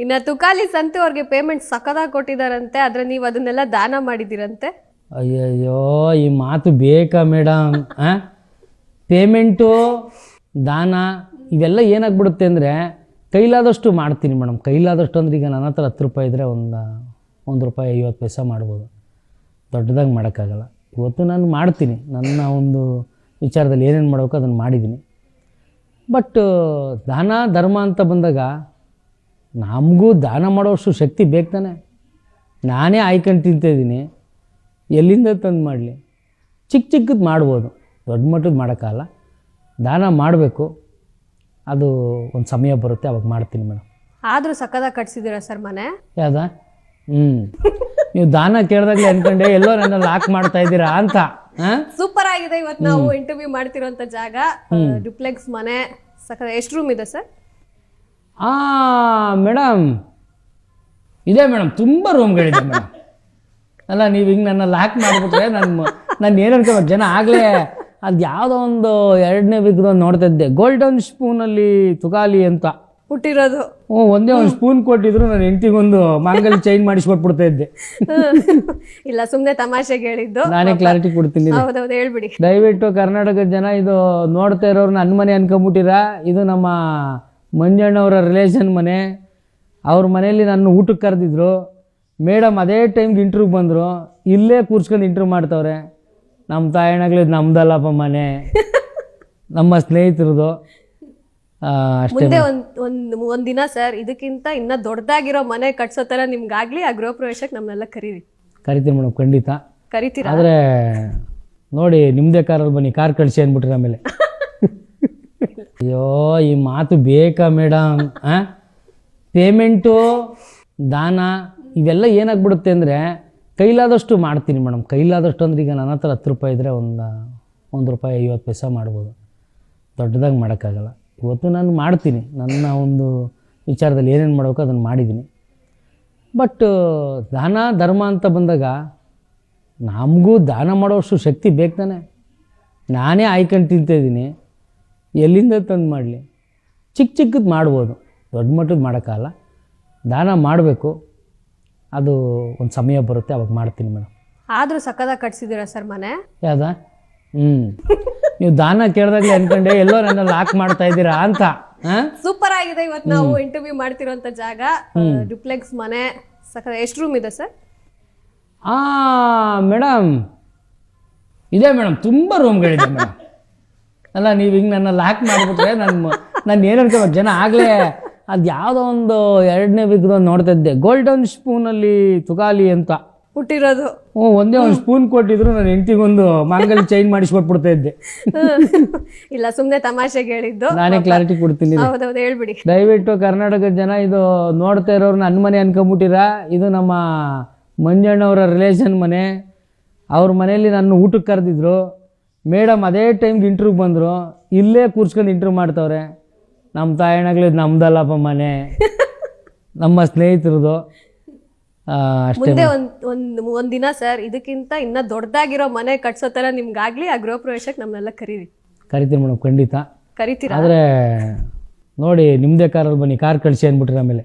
ಇನ್ನ ತುಕಾಲಿ ಸಂತು ಅವ್ರಿಗೆ ಪೇಮೆಂಟ್ ಸಕದಾಗಿ ಕೊಟ್ಟಿದಾರಂತೆ, ಆದ್ರೆ ನೀವು ಅದನ್ನೆಲ್ಲ ದಾನ ಮಾಡಿದಿರಂತೆ. ಅಯ್ಯಯ್ಯೋ, ಈ ಮಾತು ಬೇಕಾ ಮೇಡಮ್? ಪೇಮೆಂಟು, ದಾನ ಇವೆಲ್ಲ ಏನಾಗ್ಬಿಡುತ್ತೆ ಅಂದರೆ ಕೈಲಾದಷ್ಟು ಮಾಡ್ತೀನಿ ಮೇಡಮ್. ಕೈಲಾದಷ್ಟು ಅಂದ್ರೆ ಈಗ ನನ್ನ ಹತ್ರ 10 ರೂಪಾಯಿ ಇದ್ದರೆ ಒಂದು ರೂಪಾಯಿ 50 ಪೈಸೆ ಮಾಡ್ಬೋದು. ದೊಡ್ಡದಾಗಿ ಮಾಡೋಕ್ಕಾಗಲ್ಲ. ಇವತ್ತು ನಾನು ಮಾಡ್ತೀನಿ, ನನ್ನ ಒಂದು ವಿಚಾರದಲ್ಲಿ ಏನೇನು ಮಾಡಬೇಕು ಅದನ್ನು ಮಾಡಿದ್ದೀನಿ. ಬಟ್ ದಾನ ಧರ್ಮ ಅಂತ ಬಂದಾಗ ನಮಗೂ ದಾನ ಮಾಡೋಷ್ಟು ಶಕ್ತಿ ಬೇಕು ತಾನೆ. ನಾನೇ ಆಯ್ಕೊಂಡು ತಿಂತಿದ್ದೀನಿ, ಎಲ್ಲಿಂದ ತಂದು ಮಾಡಲಿ? ಚಿಕ್ಕದು ಮಾಡ್ಬೋದು, ದೊಡ್ಡ ಮಟ್ಟದ್ದು ಮಾಡೋಕ್ಕಾಗಲ್ಲ. ದಾನ ಮಾಡಬೇಕು, ಅದು ಒಂದು ಸಮಯ ಬರುತ್ತೆ, ಅವಾಗ ಮಾಡ್ತೀನಿ ಮೇಡಮ್. ಆದರೂ ಸಕದಾಗಿ ಕಟ್ಸಿದ್ದೀರಾ ಸರ್ ಮನೆ? ಯಾವ್ದಾ? ನೀವು ದಾನ ಕೇಳಿದಾಗಲೇ ಅನ್ಕೊಂಡೆ ಎಲ್ಲೋ ನನ್ನ ಲಾಕ್ ಮಾಡ್ತಾ ಇದ್ದೀರಾ ಅಂತ. ಸೂಪರ್ ಆಗಿದೆ. ಇವತ್ತು ನಾವು ಇಂಟರ್ವ್ಯೂ ಮಾಡ್ತಿರೋಂಥ ಜಾಗ ಡ್ಯುಪ್ಲೆಕ್ಸ್ ಮನೆ. ಸಕದ ಎಷ್ಟು ರೂಮ್ ಇದೆ ಸರ್? ಮೇಡಮ್ ಇದೆ ಮೇಡಮ್, ತುಂಬ ರೂಮ್ಗಳಿದೆ ಮೇಡಮ್. ಅಲ್ಲ, ನೀವು ಹಿಂಗೆ ನನ್ನ ಲಾಕ್ ಮಾಡಿಬಿಟ್ರೆ ನಾನು ಏನು ಅನ್ಕೋಬೇಕು, ಜನ ಆಗಲೇ ಅದು ಯಾವುದೋ ಒಂದು 2ನೇ ವೀಕ್ದೊಂದು ನೋಡ್ತಾ ಇದ್ದೆ, ಗೋಲ್ಡನ್ ಸ್ಪೂನಲ್ಲಿ ತುಕಾಲಿ ಅಂತ ಹುಟ್ಟಿರೋದು. ಒಂದೇ ಒಂದು ಸ್ಪೂನ್ ಕೊಟ್ಟಿದ್ರು ನಾನು ಹೆಂಡತಿಗೊಂದು ಮಾಂಗಲ್ಯ ಚೈನ್ ಮಾಡಿಸ್ಕೊಟ್ಬಿಡ್ತಾ ಇದ್ದೆ. ಇಲ್ಲ, ಸುಮ್ಮನೆ ತಮಾಷೆಗೆ ಹೇಳಿದ್ದು. ನಾನೇ ಕ್ಲಾರಿಟಿ ಕೊಡ್ತೀನಿ. ಹೌದೌದು, ಹೇಳ್ಬಿಡಿ. ದಯವಿಟ್ಟು ಕರ್ನಾಟಕದ ಜನ ಇದು ನೋಡ್ತಾ ಇರೋರು ನನ್ನ ಮನೆ ಅನ್ಕೊಂಬಿಟ್ಟಿರಾ. ಇದು ನಮ್ಮ ಮಂಜಣ್ಣವರ ರಿಲೇಷನ್ ಮನೆ. ಅವ್ರ ಮನೆಯಲ್ಲಿ ನನ್ನ ಊಟಕ್ಕೆ ಕರೆದಿದ್ರು. ಮೇಡಮ್ ಅದೇ ಟೈಮ್ಗೆ ಇಂಟ್ರ್ವ್ಯೂಗೆ ಬಂದರು. ಇಲ್ಲೇ ಕೂರ್ಸ್ಕೊಂಡು ಇಂಟ್ರ್ವ್ಯೂ ಮಾಡ್ತವ್ರೆ. ನಮ್ಮ ತಾಯಣ್ಣಗಳು ನಮ್ದಲ್ಲಪ್ಪ ಮನೆ, ನಮ್ಮ ಸ್ನೇಹಿತರದು ಅಷ್ಟೇ. ಮುಂದೆ ಒಂದಿನ ಸರ್ ಇದಕ್ಕಿಂತ ಇನ್ನ ದೊಡ್ಡದಾಗಿರೋ ಮನೆ ಕಟ್ಸೋ ಥರ ನಿಮ್ಗಾಗ್ಲಿ ಆ ಗೃಹ ಪ್ರವೇಶಕ್ಕೆ ನಮ್ಮನ್ನೆಲ್ಲ ಕರಿತೀವಿ ಮೇಡಮ್, ಖಂಡಿತ ಕರಿತೀರಾ. ಆದರೆ ನೋಡಿ, ನಿಮ್ಮದೇ ಕಾರಲ್ಲಿ ಬನ್ನಿ, ಕಾರ್ ಕಳಿಸಿ ಅಂದ್ಬಿಟ್ರೆ ಆಮೇಲೆ. ಅಯ್ಯೋ, ಈ ಮಾತು ಬೇಕಾ ಮೇಡಮ್? ಪೇಮೆಂಟು, ದಾನ ಇವೆಲ್ಲ ಏನಾಗ್ಬಿಡುತ್ತೆ ಅಂದರೆ ಕೈಲಾದಷ್ಟು ಮಾಡ್ತೀನಿ ಮೇಡಮ್. ಕೈಲಾದಷ್ಟು ಅಂದ್ರೆ ಈಗ ನನ್ನ ಹತ್ರ 10 ರೂಪಾಯಿ ಇದ್ದರೆ ಒಂದು ರೂಪಾಯಿ 50 ಪೈಸೆ ಮಾಡ್ಬೋದು. ದೊಡ್ಡದಾಗಿ ಮಾಡೋಕ್ಕಾಗಲ್ಲ. ಇವತ್ತು ನಾನು ಮಾಡ್ತೀನಿ, ನನ್ನ ಒಂದು ವಿಚಾರದಲ್ಲಿ ಏನೇನು ಮಾಡಬೇಕು ಅದನ್ನು ಮಾಡಿದ್ದೀನಿ. ಬಟ್ ದಾನ ಧರ್ಮ ಅಂತ ಬಂದಾಗ ನಮಗೂ ದಾನ ಮಾಡೋಷ್ಟು ಶಕ್ತಿ ಬೇಕು ತಾನೆ. ನಾನೇ ಆಯ್ಕೊಂಡು ತಿಂತಿದ್ದೀನಿ, ಎಲ್ಲಿಂದ ತಂದು ಮಾಡಲಿ? ಚಿಕ್ಕದು ಮಾಡ್ಬೋದು, ದೊಡ್ಡ ಮಟ್ಟದ್ದು ಮಾಡೋಕ್ಕಾಗಲ್ಲ. ದಾನ ಮಾಡಬೇಕು, ಅದು ಒಂದು ಸಮಯ ಬರುತ್ತೆ, ಅವಾಗ ಮಾಡ್ತೀನಿ ಮೇಡಮ್. ಆದರೂ ಸಕದಾಗಿ ಕಟ್ಸಿದ್ದೀರಾ ಸರ್ ಮನೆ? ಯಾವ್ದಾ? ನೀವು ದಾನ ಕೇಳಿದಾಗಲೇ ಅನ್ಕೊಂಡೆ ಎಲ್ಲೋ ನನ್ನ ಲಾಕ್ ಮಾಡ್ತಾ ಇದ್ದೀರಾ ಅಂತ. ಸೂಪರ್ ಆಗಿದೆ. ಇವತ್ತು ನಾವು ಇಂಟರ್ವ್ಯೂ ಮಾಡ್ತಿರೋಂಥ ಜಾಗ ಡ್ಯುಪ್ಲೆಕ್ಸ್ ಮನೆ. ಸಕದ ಎಷ್ಟು ರೂಮ್ ಇದೆ ಸರ್? ಮೇಡಮ್ ಇದೆ ಮೇಡಮ್, ತುಂಬ ರೂಮ್ಗಳಿದೆ ಮೇಡಮ್. ಅಲ್ಲ, ನೀವು ಹಿಂಗೆ ನನ್ನ ಲಾಕ್ ಮಾಡಿಬಿಟ್ರೆ ನಾನು ಏನು ಅನ್ಕೋಬೇಕು, ಜನ ಆಗಲೇ ಅದು ಯಾವುದೋ ಒಂದು 2ನೇ ವೀಕ್ದೊಂದು ನೋಡ್ತಾ ಇದ್ದೆ, ಗೋಲ್ಡನ್ ಸ್ಪೂನಲ್ಲಿ ತುಕಾಲಿ ಅಂತ ಹುಟ್ಟಿರೋದು. ಒಂದೇ ಒಂದು ಸ್ಪೂನ್ ಕೊಟ್ಟಿದ್ರು ನಾನು ಹೆಂಡತಿಗೊಂದು ಮಾಂಗಲ್ಯ ಚೈನ್ ಮಾಡಿಸ್ಕೊಟ್ಬಿಡ್ತಾ ಇದ್ದೆ. ಇಲ್ಲ, ಸುಮ್ಮನೆ ತಮಾಷೆಗೆ ಹೇಳಿದ್ದು. ನಾನೇ ಕ್ಲಾರಿಟಿ ಕೊಡ್ತೀನಿ. ಹೌದೌದು, ಹೇಳ್ಬಿಡಿ. ದಯವಿಟ್ಟು ಕರ್ನಾಟಕದ ಜನ ಇದು ನೋಡ್ತಾ ಇರೋರು ನನ್ನ ಮನೆ ಅನ್ಕೊಂಬಿಟ್ಟಿರಾ. ಇದು ನಮ್ಮ ಮಂಜಣ್ಣವರ ರಿಲೇಷನ್ ಮನೆ. ಅವ್ರ ಮನೆಯಲ್ಲಿ ನನ್ನ ಊಟಕ್ಕೆ ಕರೆದಿದ್ರು. ಮೇಡಮ್ ಅದೇ ಟೈಮ್ಗೆ ಇಂಟ್ರ್ವ್ಯೂಗೆ ಬಂದರು. ಇಲ್ಲೇ ಕೂರ್ಸ್ಕೊಂಡು ಇಂಟ್ರ್ವ್ಯೂ ಮಾಡ್ತವ್ರೆ. ನಮ್ಮ ತಾಯಣ್ಣಗಳು ನಮ್ದಲ್ಲಪ್ಪ ಮನೆ, ನಮ್ಮ ಸ್ನೇಹಿತರದು ಅಷ್ಟೇ. ಮುಂದೆ ಒಂದಿನ ಸರ್ ಇದಕ್ಕಿಂತ ಇನ್ನ ದೊಡ್ಡದಾಗಿರೋ ಮನೆ ಕಟ್ಸೋ ಥರ ನಿಮ್ಗಾಗ್ಲಿ ಆ ಗೃಹ ಪ್ರವೇಶಕ್ಕೆ ನಮ್ಮನ್ನೆಲ್ಲ ಕರಿತೀನಿ ಮೇಡಮ್, ಖಂಡಿತ ಕರಿತೀರಾ. ಆದರೆ ನೋಡಿ, ನಿಮ್ಮದೇ ಕಾರಲ್ಲಿ ಬನ್ನಿ, ಕಾರ್ ಕಳಿಸಿ ಅಂದ್ಬಿಟ್ರೆ ಆಮೇಲೆ.